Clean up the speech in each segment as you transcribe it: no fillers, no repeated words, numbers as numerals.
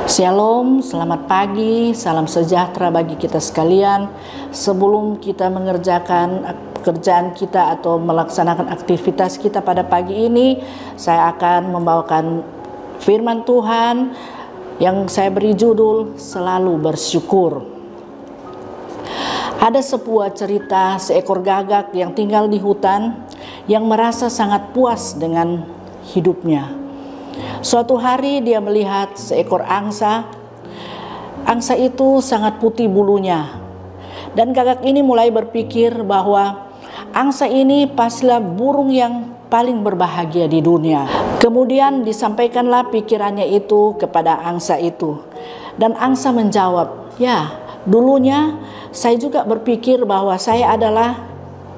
Shalom, selamat pagi, salam sejahtera bagi kita sekalian. Sebelum kita mengerjakan pekerjaan kita atau melaksanakan aktivitas kita pada pagi ini, saya akan membawakan firman Tuhan yang saya beri judul Selalu Bersyukur. Ada sebuah cerita seekor gagak yang tinggal di hutan yang merasa sangat puas dengan hidupnya. Suatu hari dia melihat seekor angsa. Angsa itu sangat putih bulunya. Dan gagak ini mulai berpikir bahwa angsa ini pastilah burung yang paling berbahagia di dunia. Kemudian disampaikanlah pikirannya itu kepada angsa itu. Dan angsa menjawab, "Ya, dulunya saya juga berpikir bahwa saya adalah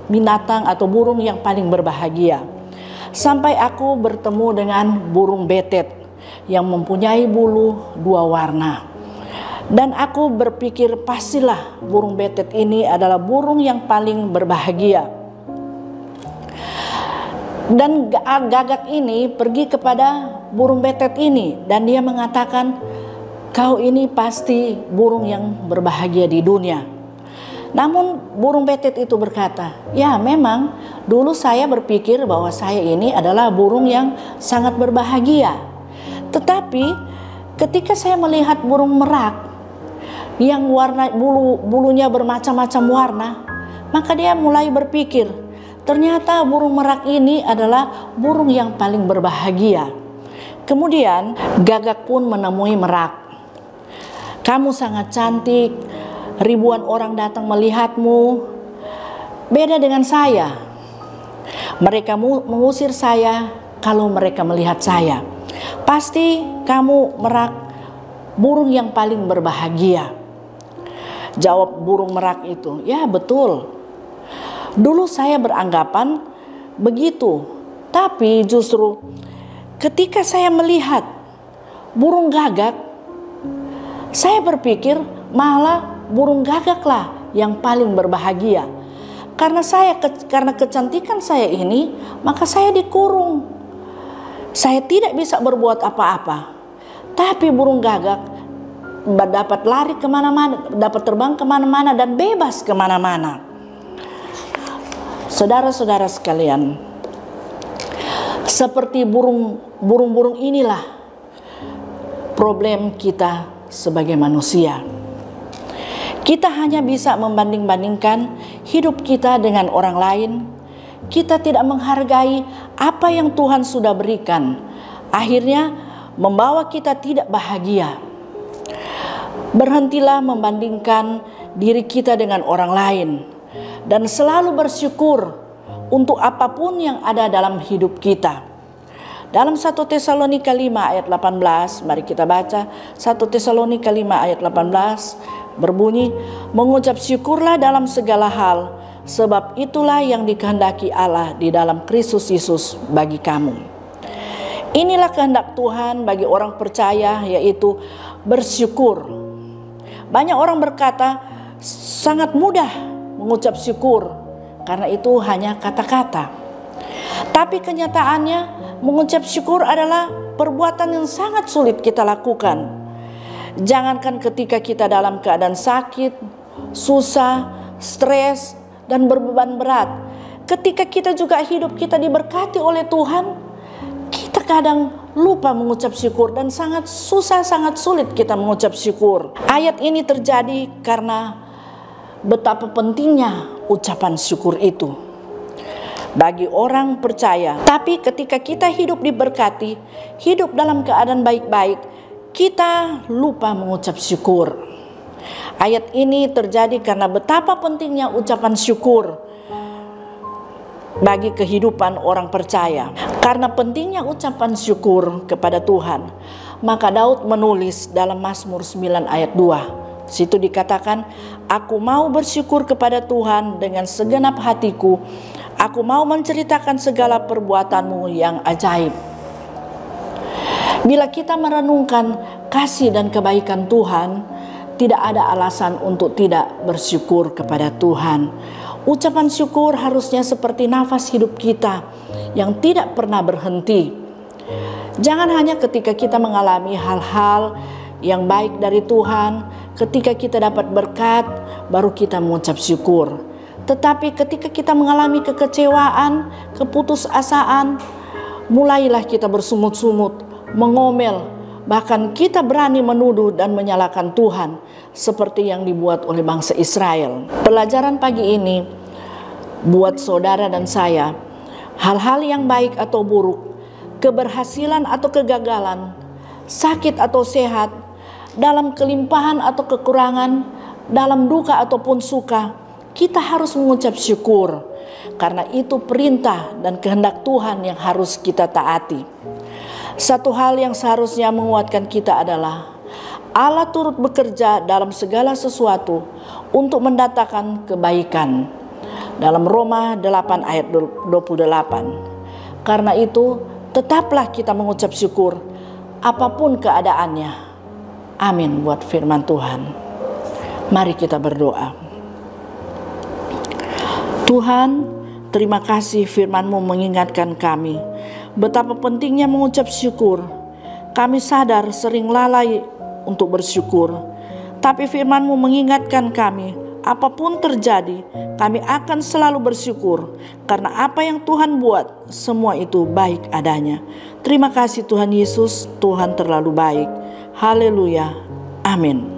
binatang atau burung yang paling berbahagia. Sampai aku bertemu dengan burung betet yang mempunyai bulu 2 warna. Dan aku berpikir pastilah burung betet ini adalah burung yang paling berbahagia." Dan gagak ini pergi kepada burung betet ini dan dia mengatakan, "Kau ini pasti burung yang berbahagia di dunia." Namun burung betet itu berkata, "Ya, memang dulu saya berpikir bahwa saya ini adalah burung yang sangat berbahagia. Tetapi ketika saya melihat burung merak yang bulunya bermacam-macam warna, maka dia mulai berpikir, ternyata burung merak ini adalah burung yang paling berbahagia." Kemudian gagak pun menemui merak. "Kamu sangat cantik. Ribuan orang datang melihatmu. Beda dengan saya. Mereka mengusir saya kalau mereka melihat saya. Pasti kamu merak burung yang paling berbahagia." Jawab burung merak itu, "Ya, betul. Dulu saya beranggapan begitu. Tapi justru ketika saya melihat burung gagak, saya berpikir malah burung gagaklah yang paling berbahagia. Karena kecantikan saya ini, maka saya dikurung. Saya tidak bisa berbuat apa-apa. Tapi burung gagak dapat lari kemana-mana, dapat terbang kemana-mana dan bebas kemana-mana." Saudara-saudara sekalian, seperti burung-burung inilah problem kita sebagai manusia. Kita hanya bisa membanding-bandingkan hidup kita dengan orang lain. Kita tidak menghargai apa yang Tuhan sudah berikan. Akhirnya membawa kita tidak bahagia. Berhentilah membandingkan diri kita dengan orang lain. Dan selalu bersyukur untuk apapun yang ada dalam hidup kita. Dalam 1 Tesalonika 5 ayat 18, mari kita baca 1 Tesalonika 5 ayat 18. Berbunyi, "Mengucap syukurlah dalam segala hal, sebab itulah yang dikehendaki Allah di dalam Kristus Yesus bagi kamu." Inilah kehendak Tuhan bagi orang percaya, yaitu bersyukur. Banyak orang berkata sangat mudah mengucap syukur karena itu hanya kata-kata. Tapi kenyataannya mengucap syukur adalah perbuatan yang sangat sulit kita lakukan. Jangankan ketika kita dalam keadaan sakit, susah, stres, dan berbeban berat. Ketika kita juga hidup kita diberkati oleh Tuhan, kita kadang lupa mengucap syukur dan sangat susah, sangat sulit kita mengucap syukur. Ayat ini terjadi karena betapa pentingnya ucapan syukur itu bagi orang percaya. Tapi ketika kita hidup diberkati, hidup dalam keadaan baik-baik, kita lupa mengucap syukur. Ayat ini terjadi karena betapa pentingnya ucapan syukur bagi kehidupan orang percaya. Karena pentingnya ucapan syukur kepada Tuhan, maka Daud menulis dalam Mazmur 9 ayat 2. Situ dikatakan, "Aku mau bersyukur kepada Tuhan dengan segenap hatiku. Aku mau menceritakan segala perbuatanmu yang ajaib." Bila kita merenungkan kasih dan kebaikan Tuhan, tidak ada alasan untuk tidak bersyukur kepada Tuhan. Ucapan syukur harusnya seperti nafas hidup kita yang tidak pernah berhenti. Jangan hanya ketika kita mengalami hal-hal yang baik dari Tuhan. Ketika kita dapat berkat, baru kita mengucap syukur. Tetapi ketika kita mengalami kekecewaan, keputusasaan, mulailah kita bersungut-sungut, mengomel, bahkan kita berani menuduh dan menyalahkan Tuhan seperti yang dibuat oleh bangsa Israel. Pelajaran pagi ini buat saudara dan saya, hal-hal yang baik atau buruk, keberhasilan atau kegagalan, sakit atau sehat, dalam kelimpahan atau kekurangan, dalam duka ataupun suka, kita harus mengucap syukur, karena itu perintah dan kehendak Tuhan yang harus kita taati. Satu hal yang seharusnya menguatkan kita adalah Allah turut bekerja dalam segala sesuatu untuk mendatangkan kebaikan. Dalam Roma 8 ayat 28. Karena itu tetaplah kita mengucap syukur apapun keadaannya. Amin buat firman Tuhan. Mari kita berdoa. Tuhan, terima kasih firman-Mu mengingatkan kami betapa pentingnya mengucap syukur. Kami sadar sering lalai untuk bersyukur, tapi firman-Mu mengingatkan kami, apapun terjadi, kami akan selalu bersyukur, karena apa yang Tuhan buat, semua itu baik adanya. Terima kasih Tuhan Yesus, Tuhan terlalu baik. Haleluya. Amin.